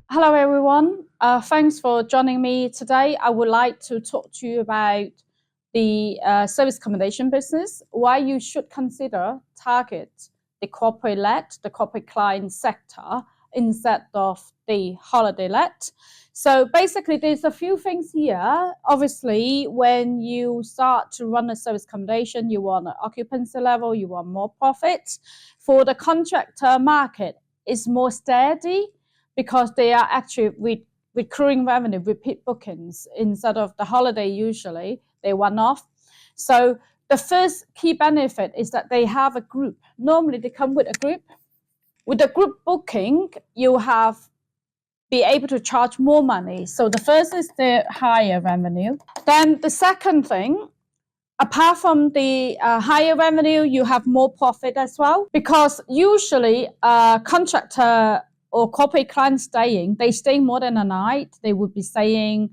Hello everyone, thanks for joining me today. I would like to talk to you about the service accommodation business, why you should consider target the corporate-led, the corporate client sector instead of the holiday-led. So basically there's a few things here. Obviously, when you start to run a service accommodation, you want an occupancy level, you want more profit. For the contractor market, it's more steady, because they are actually with recurring revenue, repeat bookings, instead of the holiday usually, they one-off. So the first key benefit is that they have a group. Normally they come with a group. With a group booking, you be able to charge more money. So the first is the higher revenue. Then the second thing, apart from the higher revenue, you have more profit as well, because usually a contractor or corporate client they stay more than a night. They would be staying,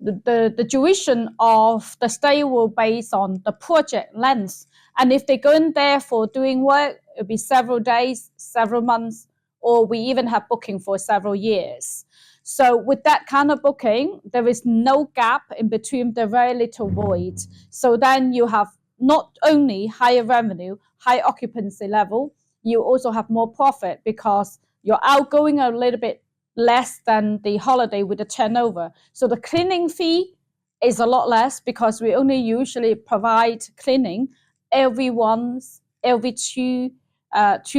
the duration of the stay will based on the project length. And if they go in there for doing work, it'll be several days, several months, or we even have booking for several years. So with that kind of booking, there is no gap in between, the very little void. So then you have not only higher revenue, high occupancy level, you also have more profit because you're outgoing a little bit less than the holiday with the turnover. So the cleaning fee is a lot less because we only usually provide cleaning every 2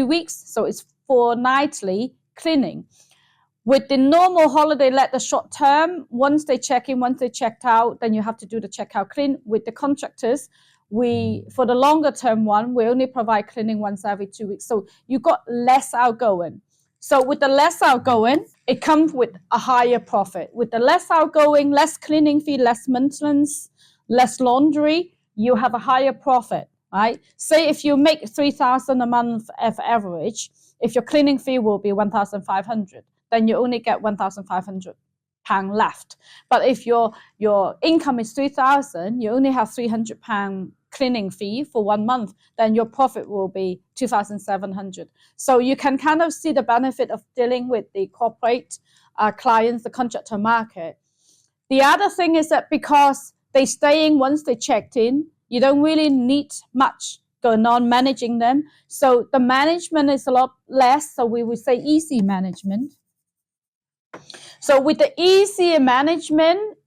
weeks. So it's fortnightly cleaning. With the normal holiday, let the short term, once they check in, once they checked out, then you have to do the checkout clean. With the contractors, for the longer term one, we only provide cleaning once every 2 weeks. So you got less outgoing. So with the less outgoing, it comes with a higher profit. With the less outgoing, less cleaning fee, less maintenance, less laundry, you have a higher profit, right? Say if you make 3,000 a month as average, if your cleaning fee will be 1,500, then you only get 1,500 pound left. But if your income is 3,000, you only have 300 pound cleaning fee for 1 month, then your profit will be 2,700. So you can kind of see the benefit of dealing with the corporate clients, the contractor market. The other thing is that because they staying once they checked in, you don't really need much going on managing them. So the management is a lot less. So we would say easy management. So with the easy management,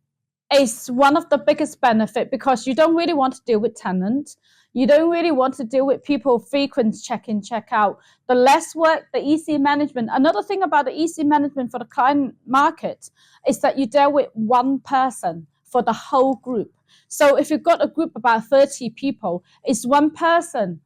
is one of the biggest benefit because you don't really want to deal with tenants. You don't really want to deal with people frequent check-in, check-out. The less work, the easy management. Another thing about the easy management for the client market is that you deal with one person for the whole group. So if you've got a group about 30 people, it's one person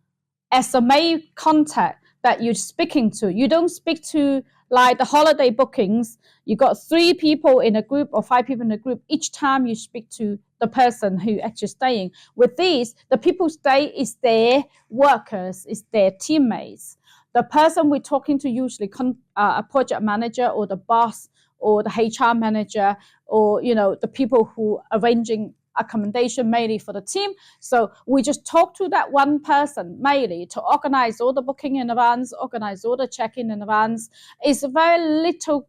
as a main contact that you're speaking to. You don't speak to like the holiday bookings. You got 3 people in a group or 5 people in a group. Each time you speak to the person who actually staying. With these, the people stay is their workers, is their teammates. The person we're talking to usually a project manager or the boss or the HR manager or the people who are arranging accommodation mainly for the team. So we just talk to that one person mainly to organize all the booking in advance, organize all the check-in in advance. It's very little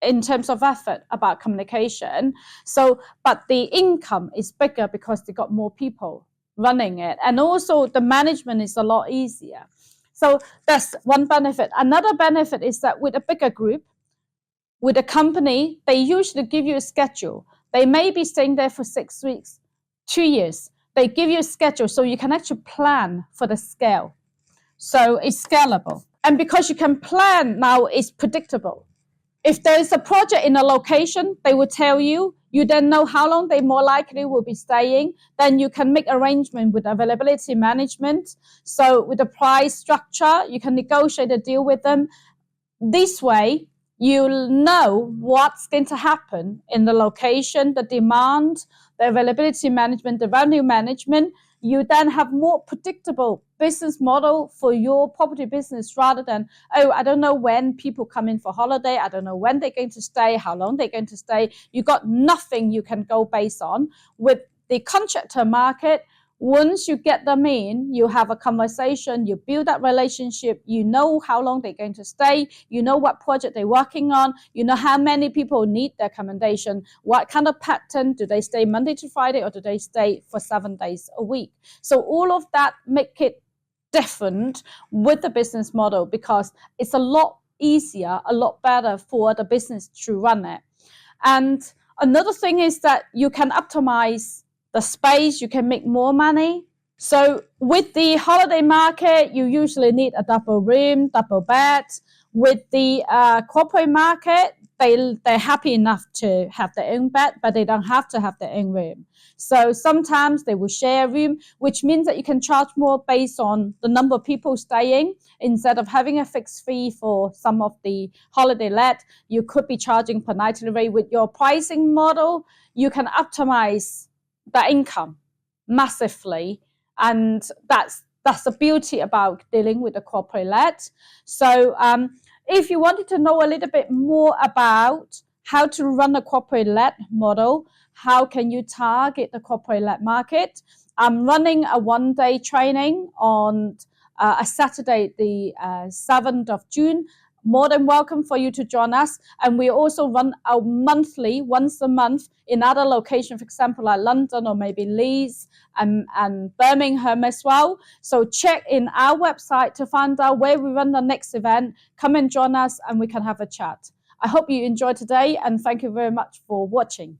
in terms of effort about communication. So, but the income is bigger because they got more people running it. And also the management is a lot easier. So that's one benefit. Another benefit is that with a bigger group, with a company, they usually give you a schedule. They may be staying there for 6 weeks, 2 years. They give you a schedule so you can actually plan for the scale. So it's scalable. And because you can plan now, it's predictable. If there is a project in a location, they will tell you. You then know how long they more likely will be staying. Then you can make arrangement with availability management. So with the price structure, you can negotiate a deal with them. This way, you'll know what's going to happen in the location, the demand, the availability management, the revenue management. You then have more predictable business model for your property business rather than, I don't know when people come in for holiday. I don't know when they're going to stay, how long they're going to stay. You got nothing you can go based on. With the contractor market, Once you get them in, you have a conversation, you build that relationship, you know how long they're going to stay, you know what project they're working on, you know how many people need the accommodation, what kind of pattern, do they stay Monday to Friday or do they stay for 7 days a week? So all of that make it different with the business model, because it's a lot easier, a lot better for the business to run it. And another thing is that you can optimize the space, you can make more money. So with the holiday market, you usually need a double room, double bed. With the corporate market, they're happy enough to have their own bed, but they don't have to have their own room. So sometimes they will share a room, which means that you can charge more based on the number of people staying. Instead of having a fixed fee for some of the holiday let, you could be charging per nightly rate. With your pricing model, you can optimize the income massively, and that's the beauty about dealing with the corporate let. So if you wanted to know a little bit more about how to run a corporate let model, how can you target the corporate let market, I'm running a one-day training on a Saturday, the 7th of June. More than welcome for you to join us. And we also run our monthly, once a month, in other locations, for example, like London or maybe Leeds and Birmingham as well. So check in our website to find out where we run the next event. Come and join us and we can have a chat. I hope you enjoyed today, and thank you very much for watching.